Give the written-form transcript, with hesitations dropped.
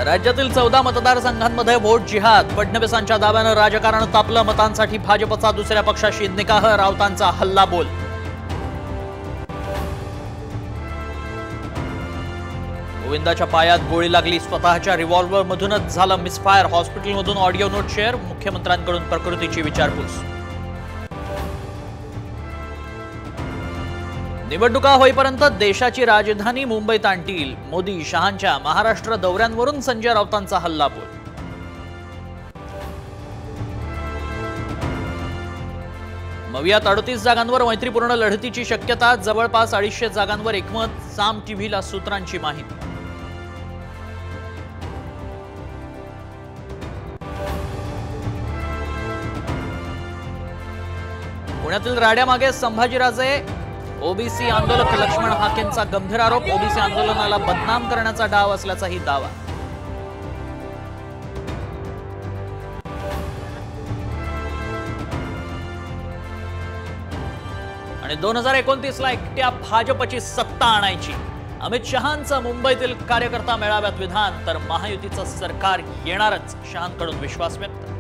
राज्यातील 14 मतदारसंघांमध्ये व्होट जिहाद. फडणवीसांच्या दाव्यानं राजकारण तापलं. मतांसाठी भाजपचा दुसऱ्या पक्षाशी निकाह. राऊतांचा हल्लाबोल. गोविंदाच्या पायात गोळी लागली. स्वतःच्या रिव्हॉल्व्हरमधूनच झालं मिसफायर. हॉस्पिटलमधून ऑडिओ नोट शेअर. मुख्यमंत्र्यांकडून प्रकृतीची विचारपूस. निवडणुका होईपर्यंत देशाची राजधानी मुंबईत आणतील मोदी. शहांच्या महाराष्ट्र दौऱ्यांवरून संजय राऊतांचा हल्लाबोल. मवियात 38 जागांवर मैत्रीपूर्ण लढतीची शक्यता. जवळपास 250 जागांवर एकमत. साम टीव्हीला सूत्रांची माहिती. पुण्यातील राड्यामागे संभाजीराजे. ओबीसी आंदोलक लक्ष्मण हाकेंचा गंभीर आरोप. ओबीसी आंदोलनाला बदनाम करण्याचा डाव असल्याचाही दावा. आणि 2029ला एकट्या भाजपची सत्ता आणायची. अमित शहांचं मुंबईतील कार्यकर्ता मेळाव्यात विधान. तर महायुतीचं सरकार येणारच. शहांकडून विश्वास व्यक्त.